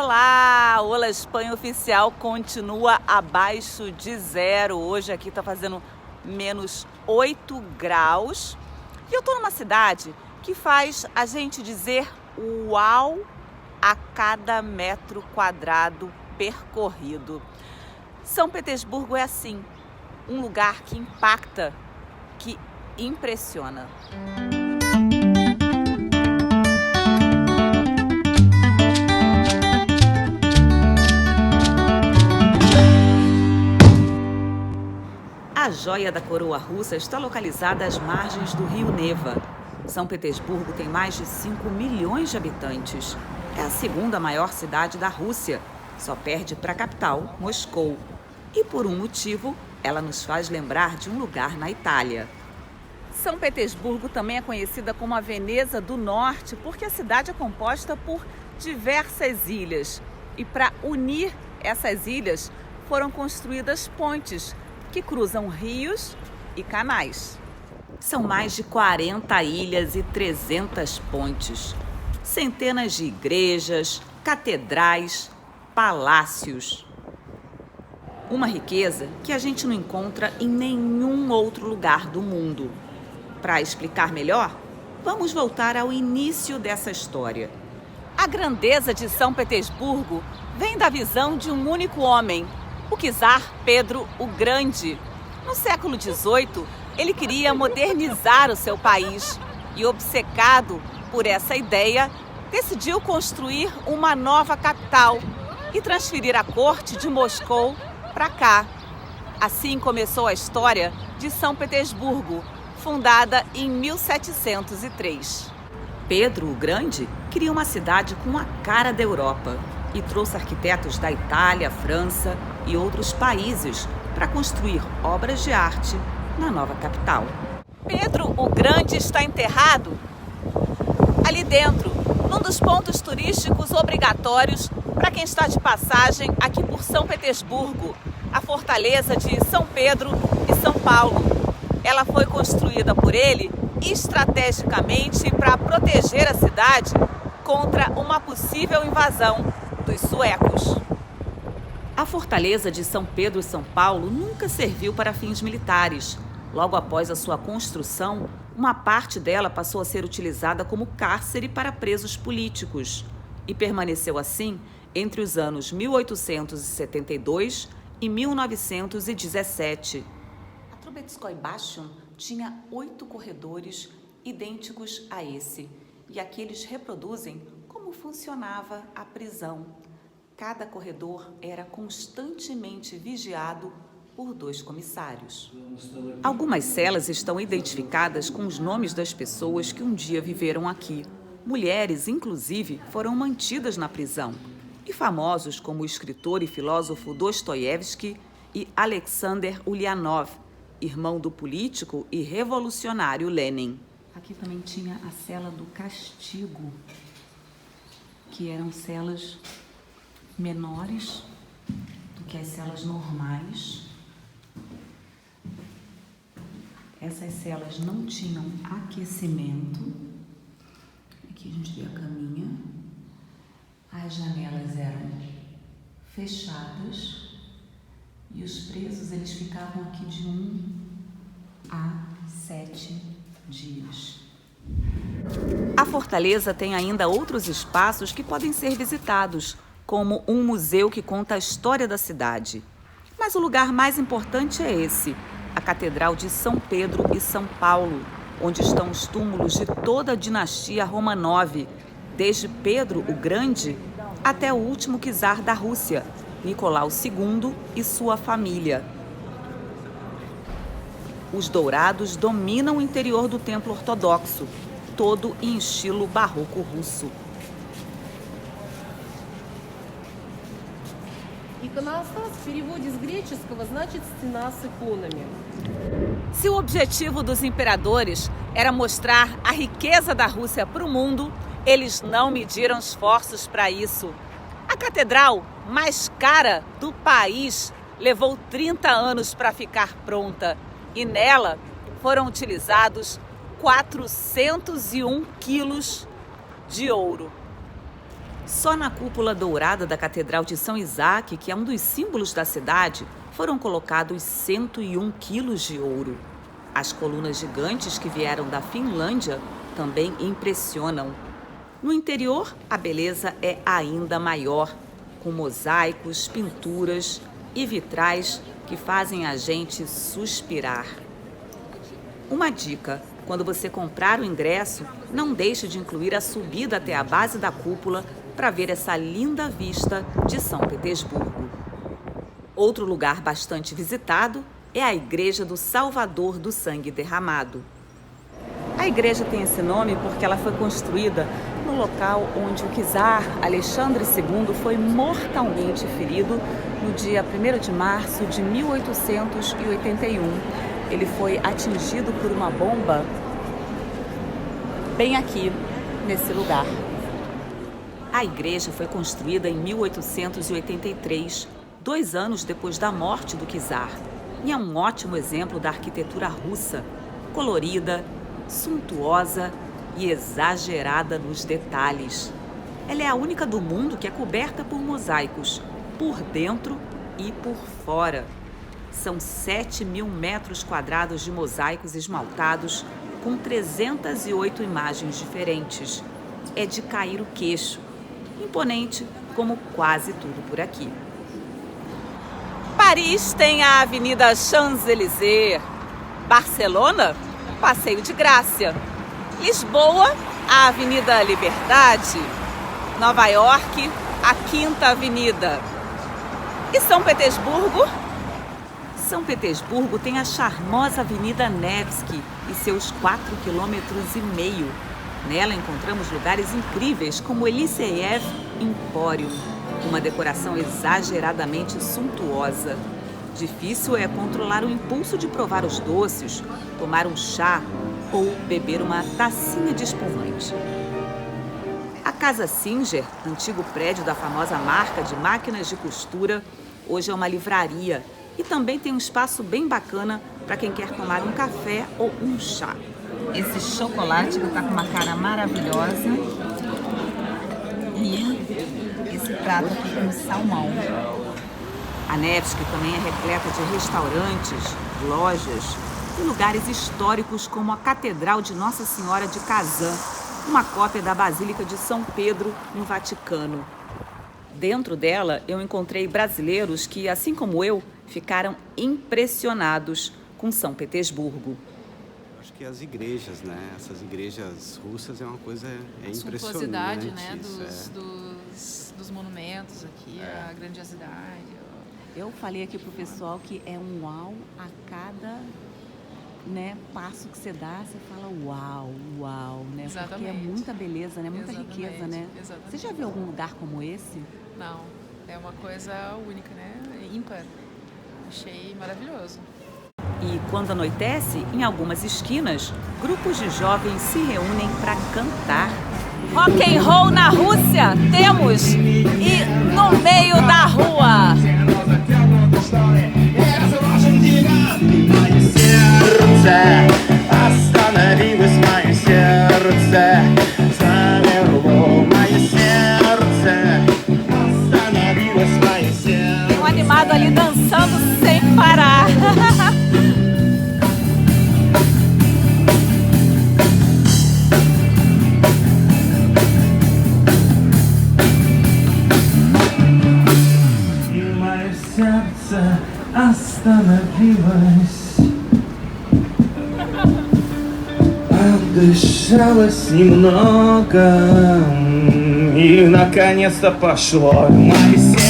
Olá! Olá, Espanha Oficial continua abaixo de zero. Hoje aqui tá fazendo menos 8 graus. E eu tô numa cidade que faz a gente dizer uau a cada metro quadrado percorrido. São Petersburgo é assim, um lugar que impacta, que impressiona. A joia da coroa russa está localizada às margens do rio Neva. São Petersburgo tem mais de 5 milhões de habitantes. É a segunda maior cidade da Rússia. Só perde para a capital, Moscou. E por um motivo, ela nos faz lembrar de um lugar na Itália. São Petersburgo também é conhecida como a Veneza do Norte, porque a cidade é composta por diversas ilhas. E para unir essas ilhas, foram construídas pontes que cruzam rios e canais. São mais de 40 ilhas e 300 pontes. Centenas de igrejas, catedrais, palácios. Uma riqueza que a gente não encontra em nenhum outro lugar do mundo. Para explicar melhor, vamos voltar ao início dessa história. A grandeza de São Petersburgo vem da visão de um único homem, o czar Pedro o Grande. No século XVIII, ele queria modernizar o seu país e, obcecado por essa ideia, decidiu construir uma nova capital e transferir a corte de Moscou para cá. Assim começou a história de São Petersburgo, fundada em 1703. Pedro o Grande queria uma cidade com a cara da Europa e trouxe arquitetos da Itália, França e outros países para construir obras de arte na nova capital. Pedro o Grande está enterrado ali dentro, num dos pontos turísticos obrigatórios para quem está de passagem aqui por São Petersburgo, a fortaleza de São Pedro e São Paulo. Ela foi construída por ele estrategicamente para proteger a cidade contra uma possível invasão dos suecos. A fortaleza de São Pedro e São Paulo nunca serviu para fins militares. Logo após a sua construção, uma parte dela passou a ser utilizada como cárcere para presos políticos e permaneceu assim entre os anos 1872 e 1917. A Trubetskoy Bastion tinha 8 corredores idênticos a esse, e aqui eles reproduzem como funcionava a prisão. Cada corredor era constantemente vigiado por 2 comissários. Algumas celas estão identificadas com os nomes das pessoas que um dia viveram aqui. Mulheres, inclusive, foram mantidas na prisão. E famosos como o escritor e filósofo Dostoiévski e Alexander Ulyanov, irmão do político e revolucionário Lenin. Aqui também tinha a cela do castigo, que eram celas menores do que as celas normais. Essas celas não tinham aquecimento. Aqui a gente vê a caminha. As janelas eram fechadas e os presos eles ficavam aqui de 1 a 7 dias. A fortaleza tem ainda outros espaços que podem ser visitados, como um museu que conta a história da cidade. Mas o lugar mais importante é esse, a Catedral de São Pedro e São Paulo, onde estão os túmulos de toda a dinastia Romanov, desde Pedro o Grande até o último czar da Rússia, Nicolau II e sua família. Os dourados dominam o interior do templo ortodoxo, todo em estilo barroco russo. Se o objetivo dos imperadores era mostrar a riqueza da Rússia para o mundo, eles não mediram esforços para isso. A catedral mais cara do país levou 30 anos para ficar pronta e nela foram utilizados 401 quilos de ouro. Só na cúpula dourada da Catedral de São Isaac, que é um dos símbolos da cidade, foram colocados 101 quilos de ouro. As colunas gigantes que vieram da Finlândia também impressionam. No interior, a beleza é ainda maior, com mosaicos, pinturas e vitrais que fazem a gente suspirar. Uma dica: quando você comprar o ingresso, não deixe de incluir a subida até a base da cúpula para ver essa linda vista de São Petersburgo. Outro lugar bastante visitado é a Igreja do Salvador do Sangue Derramado. A igreja tem esse nome porque ela foi construída no local onde o czar Alexandre II foi mortalmente ferido no dia 1º de março de 1881. Ele foi atingido por uma bomba bem aqui, nesse lugar. A igreja foi construída em 1883, 2 anos depois da morte do czar, e é um ótimo exemplo da arquitetura russa, colorida, suntuosa e exagerada nos detalhes. Ela é a única do mundo que é coberta por mosaicos, por dentro e por fora. São 7.000 metros quadrados de mosaicos esmaltados com 308 imagens diferentes. É de cair o queixo. Imponente, como quase tudo por aqui. Paris tem a Avenida Champs-Élysées. Barcelona, Passeio de Grácia. Lisboa, a Avenida Liberdade. Nova York, a Quinta Avenida. E São Petersburgo? São Petersburgo tem a charmosa Avenida Nevsky e seus 4,5 km. Nela encontramos lugares incríveis como o Eliseev Emporium, uma decoração exageradamente suntuosa. Difícil é controlar o impulso de provar os doces, tomar um chá ou beber uma tacinha de espumante. A Casa Singer, antigo prédio da famosa marca de máquinas de costura, hoje é uma livraria e também tem um espaço bem bacana para quem quer tomar um café ou um chá. Esse chocolate que está com uma cara maravilhosa e esse prato aqui com salmão. A Nevsky também é repleta de restaurantes, lojas e lugares históricos como a Catedral de Nossa Senhora de Kazan, uma cópia da Basílica de São Pedro, no Vaticano. Dentro dela, eu encontrei brasileiros que, assim como eu, ficaram impressionados com São Petersburgo. Acho que as igrejas, né? Essas igrejas russas é uma coisa impressionante. A suntuosidade, né? Isso, dos monumentos aqui, a grandiosidade. Eu falei aqui pro pessoal que é um uau a cada, né, passo que você dá, você fala uau, uau, né? Exatamente. Porque é muita beleza, né? Muita Exatamente. riqueza, né? Exatamente. Você já viu algum lugar como esse? Não, é uma coisa única, né? Ímpar. Achei maravilhoso. E quando anoitece, em algumas esquinas, grupos de jovens se reúnem para cantar. Rock and roll na Rússia temos e no meio da rua. Tem um animado ali dançando sem parar. Остановилась, отдышалась немного и наконец-то пошло мое сердце.